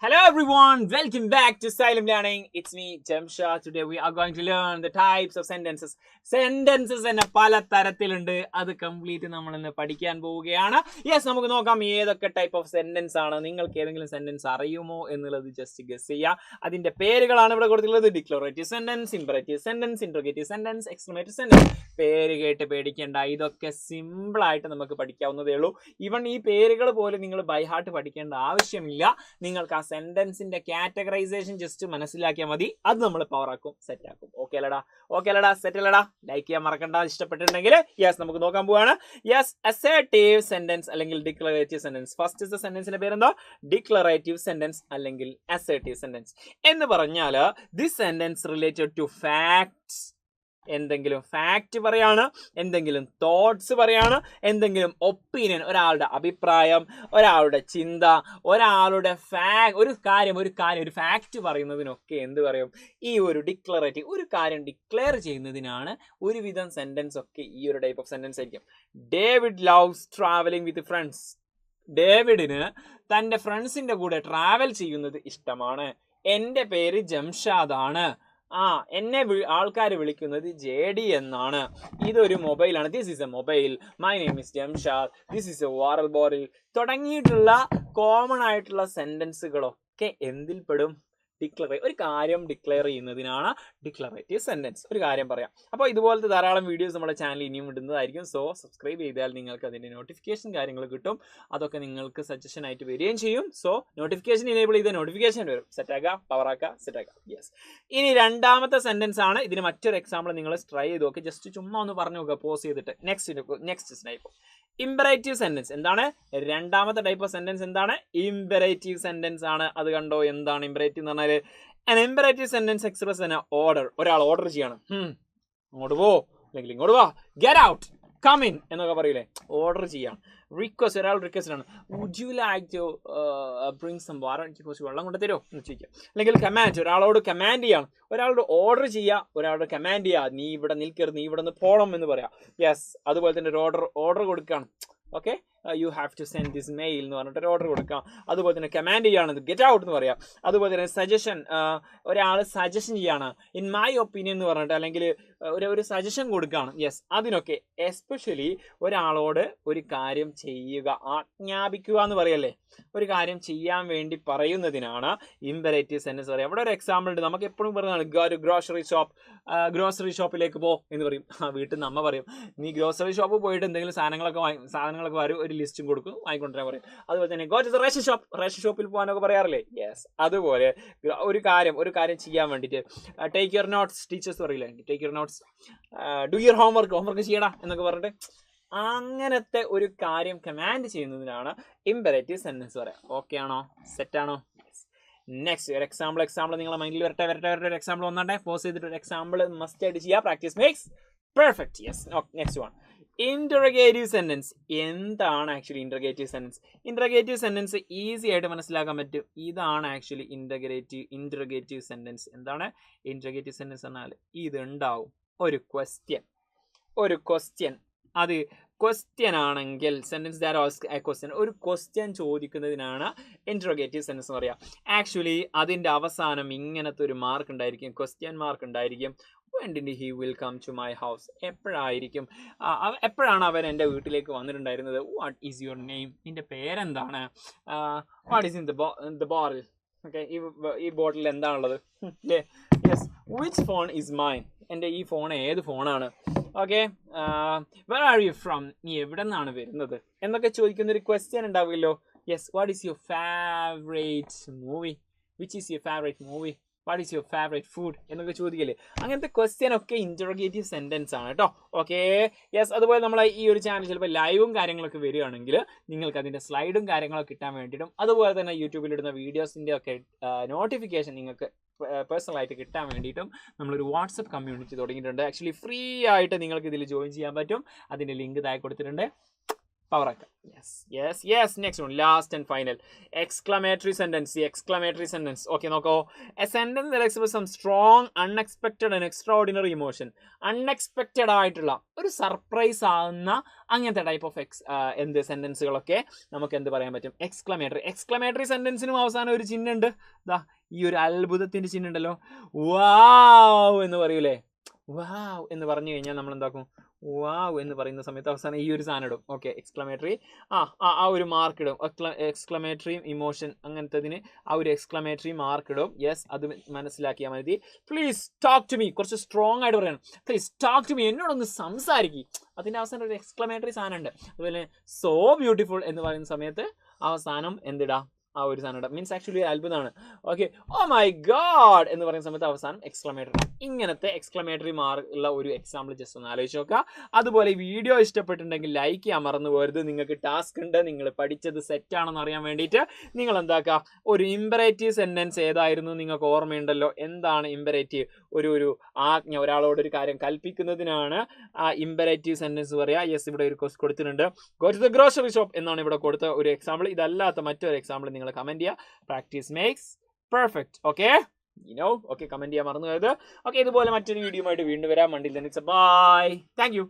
Hello everyone, welcome back to Silent Learning. It's me, Jamsha. Today we are going to learn the types of sentences. Sentences എന്ന പല തരത്തിലുണ്ട്. അത് complete നമ്മൾ ഇന്ന് പഠിക്കാൻ പോവുകയാണ്. യെസ്, നമുക്ക് നോക്കാം ഏതൊക്കെ ടൈപ്പ് ഓഫ് സെന്റൻസ് ആണ്. നിങ്ങൾക്ക് ഏതെങ്കിലും സെന്റൻസ് അറിയുമോ എന്നുള്ളത് ജസ്റ്റ് ഗസ് ചെയ്യുക. അതിന്റെ പേരുകളാണ് ഇവിടെ കൊടുത്തിട്ടുള്ളത്. Declarative sentence, imperative sentence, interrogative sentence, exclamative sentence. പേര് കേട്ട് പേടിക്കേണ്ട, ഇതൊക്കെ സിമ്പിൾ ആയിട്ട് നമുക്ക് പഠിക്കാവുന്നതേ ഉള്ളൂ. ഈവൻ ഈ പേരുകൾ പോലും നിങ്ങൾ ബൈ ഹാർട്ട് പഠിക്കേണ്ട ആവശ്യമില്ല. നിങ്ങൾക്ക് ആ സെന്റൻസിന്റെ കാറ്റഗറൈസേഷൻ ജസ്റ്റ് മനസ്സിലാക്കിയാൽ മതി. അത് നമ്മൾ പവർ ആക്കും, സെറ്റ് ആക്കും. ഓക്കെ അല്ലടാ സെറ്റ് അല്ലടാ? ലൈക്ക് ചെയ്യാൻ മറക്കണ്ട. ഇഷ്ടപ്പെട്ടിട്ടുണ്ടെങ്കിൽ യെസ് നമുക്ക് നോക്കാൻ പോവാണ്. യെസ്, അസേർട്ടീവ് സെന്റൻസ് അല്ലെങ്കിൽ ഡിക്ലറേറ്റീവ് സെന്റൻസ്. ഫസ്റ്റ് സെന്റൻസിന്റെ പേരെന്താ? ഡിക്ലറേറ്റീവ് സെന്റൻസ് അല്ലെങ്കിൽ അസേർട്ടീവ് സെന്റൻസ് എന്ന് പറഞ്ഞാൽ this sentence related to facts. എന്തെങ്കിലും ഫാക്റ്റ് പറയാണ്, എന്തെങ്കിലും തോട്ട്സ് പറയാണ്, എന്തെങ്കിലും ഒപ്പീനിയൻ, ഒരാളുടെ അഭിപ്രായം, ഒരാളുടെ ചിന്ത, ഒരാളുടെ ഒരു ഫാക്റ്റ് പറയുന്നതിനൊക്കെ എന്ത് പറയും? ഈ ഒരു ഡിക്ലറേറ്റീവ്, ഒരു കാര്യം ഡിക്ലെയർ ചെയ്യുന്നതിനാണ് ഒരുവിധം സെന്റൻസ് ഒക്കെ ഈ ഒരു ടൈപ്പ് ഓഫ് സെന്റൻസ് ആയിരിക്കും. David loves travelling with friends. ഡേവിഡിന് തൻ്റെ ഫ്രണ്ട്സിന്റെ കൂടെ ട്രാവൽ ചെയ്യുന്നത് ഇഷ്ടമാണ്. എൻ്റെ പേര് ജംഷാദാണ്. എന്നെ ആൾക്കാർ വിളിക്കുന്നത് JD എന്നാണ്. ഇതൊരു മൊബൈലാണ്. This is a mobile. My name is Jamshad. This is a water bottle. തുടങ്ങിയിട്ടുള്ള കോമൺ ആയിട്ടുള്ള സെന്റൻസുകളൊക്കെ എന്തിൽ പെടും? ഒരു കാര്യം ഡിക്ലെയർ ചെയ്യുന്നതിനാണ് ഡിക്ലറേറ്റീവ് സെന്റൻസ്. ഒരു കാര്യം പറയാം. അപ്പോൾ ഇതുപോലത്തെ ധാരാളം വീഡിയോസ് നമ്മുടെ ചാനൽ ഇനിയും ഇടുന്നതായിരിക്കും. സോ സബ്സ്ക്രൈബ് ചെയ്താൽ നിങ്ങൾക്ക് അതിൻ്റെ നോട്ടിഫിക്കേഷൻ കാര്യങ്ങൾ കിട്ടും. അതൊക്കെ നിങ്ങൾക്ക് സജഷൻ ആയിട്ട് വരികയും ചെയ്യും. സോ നോട്ടിഫിക്കേഷൻ ഇനേബിൾ ചെയ്ത് നോട്ടിഫിക്കേഷൻ വരും. സെറ്റാക്കുക, പവറാക്കുക, സെറ്റാക്കുക. യെസ്. ഇനി രണ്ടാമത്തെ സെന്റൻസ് ആണ്. ഇതിന് മറ്റൊരു എക്സാമ്പിൾ നിങ്ങൾ ട്രൈ ചെയ്ത് നോക്കി. ജസ്റ്റ് ചുമ്മാ ഒന്ന് പറഞ്ഞു നോക്കുക പോസ് ചെയ്തിട്ട്. Next type imperative sentence. എന്താണ് രണ്ടാമത്തെ ടൈപ്പ് ഓഫ് സെന്റൻസ്? എന്താണ്? ഇംപറേറ്റീവ് സെന്റൻസ് ആണ്. അത് കണ്ടോ? എന്താണ് ഇംപറേറ്റീവ് എന്ന് പറഞ്ഞാൽ? an imperative sentence express an order. ഒരാൾ ഓർഡർ ചെയ്യാണ്. അങ്ങോട്ട് പോ, അല്ലെങ്കിൽ ഇങ്ങോട്ട് വാ, ഗെറ്റ് ഔട്ട്, കം ഇൻ എന്നൊക്കെ പറയില്ലേ? ഓർഡർ ചെയ്യാം. റിക്വസ്റ്റ്, ഒരാൾ റിക്വസ്റ്റ് ആണ്. Would you like to bring some water? എനിക്ക് കുറച്ച് വെള്ളം കൊണ്ട് തരുമോ എന്ന് ചോദിക്കാം. അല്ലെങ്കിൽ കമാൻഡ്, ഒരാളോട് കമാൻഡ് ചെയ്യാണ്. ഒരാളോട് ഓർഡർ ചെയ്യുക, ഒരാളോട് കമാൻഡ് ചെയ്യുക. നീ ഇവിടെ നിൽക്കരുത്, നീ ഇവിടെ നിന്ന് പോകണം എന്ന് പറയാം. യെസ്. അതുപോലെ തന്നെ ഒരു ഓർഡർ കൊടുക്കുകയാണ്. Okay, you have to send this mail എന്ന് പറഞ്ഞിട്ട് ഒരു ഓർഡർ കൊടുക്കാം. അതുപോലെ തന്നെ കമാൻഡ് ചെയ്യുകയാണ്, ഗെറ്റ് ഔട്ട് എന്ന് പറയാം. അതുപോലെ തന്നെ സജഷൻ, ഒരാൾ സജഷൻ ചെയ്യാണ്. ഇൻ മൈ ഒപ്പീനിയൻ എന്ന് പറഞ്ഞിട്ട്, അല്ലെങ്കിൽ ഒരു സജഷൻ കൊടുക്കുകയാണ്. യെസ്. അതിനൊക്കെ എസ്പെഷ്യലി ഒരാളോട് ഒരു കാര്യം ചെയ്യുക, ആജ്ഞാപിക്കുക എന്ന് പറയല്ലേ, ഒരു കാര്യം ചെയ്യാൻ വേണ്ടി പറയുന്നതിനാണ് ഇംപറേറ്റീവ് സെന്റൻസ് പറയുക. അവിടെ ഒരു എക്സാമ്പിൾ ഉണ്ട്. നമുക്ക് എപ്പോഴും പറയുന്നതാണ് ഗ്രോസറി ഷോപ്പിലേക്ക് പോ എന്ന് പറയും. വീട്ടിൽ നിന്ന് അമ്മ പറയും, നീ ഗ്രോസറി ഷോപ്പ് പോയിട്ട് എന്തെങ്കിലും സാധനങ്ങളൊക്കെ വരും, ഒരു ലിസ്റ്റും കൊടുക്കും, വാങ്ങിക്കൊണ്ടിരാൻ പറയും. അതുപോലെ തന്നെ ഗോ ടു ദ റേഷൻ ഷോപ്പിൽ പോകാനൊക്കെ പറയാറില്ലേ? യെസ്. അതുപോലെ ഒരു കാര്യം ചെയ്യാൻ വേണ്ടിയിട്ട് ടേക്ക് യുവർ നോട്ട്സ്, ടീച്ചേഴ്സ് പറയില്ലേ, take your notes, do your homework ചെയ്യടാ എന്നൊക്കെ പറഞ്ഞിട്ട് അങ്ങനത്തെ ഒരു കാര്യം കമാൻഡ് ചെയ്യുന്നതിനാണ് ഇംപറേറ്റീവ് സെന്റൻസ് പറയാം. ഓക്കെ ആണോ? സെറ്റ് ആണോ? നെക്സ്റ്റ് ഒരു എക്സാമ്പിൾ നിങ്ങളെ മൈൻഡിൽ വരട്ടെ. ഒരു എക്സാമ്പിൾ വന്നോട്ടെ. പോസ് ചെയ്തിട്ട് ഒരു എക്സാമ്പിൾ മസ്റ്റ് ആയിട്ട് ചെയ്യുക. Practice makes perfect. Yes. Next one, interrogative sentence. എന്താണ് actually interrogative sentence? Interrogative sentence easy ആയിട്ട് മനസ്സിലാക്കാൻ പറ്റും. ഇതാണ് ആക്ച്വലി ഇന്റർഗേറ്റീവ് സെന്റൻസ്. എന്താണ് ഇന്റർഗേറ്റീവ് സെന്റൻസ് എന്നാൽ? ഇത് ഉണ്ടാവും ഒരു ക്വസ്റ്റ്യൻ. അത് ക്വസ്റ്റ്യൻ ആണെങ്കിൽ sentence that ask A question, ഒരു ക്വസ്റ്റ്യൻ ചോദിക്കുന്നതിനാണ് ഇന്റർഗേറ്റീവ് സെന്റൻസ് എന്ന് പറയുക. ആക്ച്വലി അതിൻ്റെ അവസാനം ഇങ്ങനത്തെ ഒരു മാർക്ക് ഉണ്ടായിരിക്കും, ക്വസ്റ്റ്യൻ മാർക്ക് ഉണ്ടായിരിക്കും. When did he will come to my house? എപ്പോഴാണ് അവൻ എൻ്റെ വീട്ടിലേക്ക് വന്നിട്ടുണ്ടായിരുന്നത്? What is your name? നിന്റെ പേരെന്താണ്? What is in the bottle? Okay, ഈ ബോട്ടിൽ എന്താണുള്ളത്? Yes. Which phone is mine? എൻ്റെ ഈ ഫോൺ ഏത് ഫോണാണ്? Okay, where are you from? നീ എവിടെ നിന്നാണ് വരുന്നത് എന്നൊക്കെ ചോദിക്കുന്ന ഒരു ക്വസ്റ്റ്യൻ ഉണ്ടാവുമല്ലോ. Yes. What is your favourite movie? Which is your favourite movie? What is your favourite food എന്നൊക്കെ ചോദിക്കില്ലേ? അങ്ങനത്തെ ക്വസ്റ്റ്യൻ ഒക്കെ ഇന്റർഗേറ്റീവ് സെന്റൻസ് ആണ് കേട്ടോ. Okay, yes. അതുപോലെ നമ്മളെ ഈ ഒരു ചാനൽ ചിലപ്പോൾ ലൈവും കാര്യങ്ങളൊക്കെ വരികയാണെങ്കിൽ നിങ്ങൾക്ക് അതിൻ്റെ സ്ലൈഡും കാര്യങ്ങളൊക്കെ കിട്ടാൻ വേണ്ടിയിട്ടും, അതുപോലെ തന്നെ യൂട്യൂബിലിടുന്ന വീഡിയോസിൻ്റെ ഒക്കെ നോട്ടിഫിക്കേഷൻ നിങ്ങൾക്ക് പേഴ്സണലായിട്ട് കിട്ടാൻ വേണ്ടിയിട്ടും നമ്മളൊരു വാട്സപ്പ് കമ്മ്യൂണിറ്റി തുടങ്ങിയിട്ടുണ്ട്. ആക്ച്വലി ഫ്രീ ആയിട്ട് നിങ്ങൾക്ക് ഇതിൽ ജോയിൻ ചെയ്യാൻ പറ്റും. അതിൻ്റെ ലിങ്ക് താഴെ കൊടുത്തിട്ടുണ്ട്. പവർ ആക്കാം. Yes. Next one, last and final, exclamatory sentence. Exclamatory sentence okay നോക്കോ. A sentence that expresses some strong unexpected and extraordinary emotion. Unexpected ആയിട്ടുള്ള ഒരു സർപ്രൈസ് ആവുന്ന അങ്ങനത്തെ ടൈപ്പ് ഓഫ് എന്ത് സെന്റൻസുകളൊക്കെ നമുക്ക് എന്ത് പറയാൻ പറ്റും? എക്സ്ക്ലമേറ്ററി സെന്റൻസിനും അവസാനം ഒരു ചിഹ്നം ഉണ്ട്. ദാ ഈ ഒരു അത്ഭുതത്തിന്റെ ചിഹ്നം ഉണ്ടല്ലോ, വാവ് എന്ന് പറയൂലേ. വാവ് എന്ന് പറഞ്ഞു കഴിഞ്ഞാൽ നമ്മൾ എന്താക്കും? വാവ് എന്ന് പറയുന്ന സമയത്ത് അവസാനം ഈ ഒരു സാധനം ഇടും. ഓക്കെ, എക്സ്ക്ലമേറ്ററി ആ ഒരു മാർക്ക് ഇടും. എക്സ്ക്ലമേറ്ററി ഇമോഷൻ അങ്ങനത്തതിന് ആ ഒരു എക്സ്ക്ലമേറ്ററി മാർക്ക് ഇടും. യെസ്, അത് മനസ്സിലാക്കിയാൽ മതി. പ്ലീസ് ടോക്ക് ടു മീ, കുറച്ച് സ്ട്രോങ് ആയിട്ട് പറയണം. പ്ലീസ് ടോക്ക് ടു മീ, എന്നോടൊന്ന് സംസാരിക്കും. അതിൻ്റെ അവസാനം ഒരു എക്സ്ക്ലമേറ്ററി സാധനം ഉണ്ട്. അതുപോലെ സോ ബ്യൂട്ടിഫുൾ എന്ന് പറയുന്ന സമയത്ത് അവസാനം എന്തിടാം? ആ ഒരു സാധനം മീൻസ് ആക്ച്വലി അത്ഭുതമാണ്. ഓക്കെ, ഓ മൈ ഗോഡ് എന്ന് പറയുന്ന സമയത്ത് അവസാനം എക്സ്ക്ലമേറ്ററി. ഇങ്ങനത്തെ എക്സ്ക്ലമേറ്ററി മാർക്ക് ഉള്ള ഒരു എക്സാമ്പിൾ ജസ്റ്റ് ഒന്ന് ആലോചിച്ച് നോക്കുക. അതുപോലെ ഈ വീഡിയോ ഇഷ്ടപ്പെട്ടിട്ടുണ്ടെങ്കിൽ ലൈക്ക് ചെയ്യാൻ മറന്നു പോകരുത്. നിങ്ങൾക്ക് ടാസ്ക് ഉണ്ട്, നിങ്ങൾ പഠിച്ചത് സെറ്റ് ആണെന്ന് അറിയാൻ വേണ്ടിയിട്ട് നിങ്ങൾ എന്താക്കുക, ഒരു ഇമ്പറേറ്റീവ് സെന്റൻസ് ഏതായിരുന്നു നിങ്ങൾക്ക് ഓർമ്മയുണ്ടല്ലോ? എന്താണ് ഇമ്പറേറ്റീവ്? ഒരു ആജ്ഞ, ഒരാളോട് ഒരു കാര്യം കൽപ്പിക്കുന്നതിനാണ് ആ ഇമ്പറേറ്റീവ് സെന്റൻസ് പറയുക. യെസ്, ഇവിടെ ഒരു കൊടുത്തിട്ടുണ്ട്, go to the grocery shop എന്നാണ് ഇവിടെ കൊടുത്ത ഒരു എക്സാമ്പിൾ. ഇതല്ലാത്ത മറ്റൊരു എക്സാമ്പിൾ നിങ്ങൾ കമന്റ് ചെയ്യുക. Practice makes perfect. Okay, okay, comment ചെയ്യാൻ മറന്നു പോയത്. ഓക്കെ, ഇതുപോലെ മറ്റൊരു വീഡിയോ ആയിട്ട് വീണ്ടും വരാം. Until then, it's a bye. Thank you.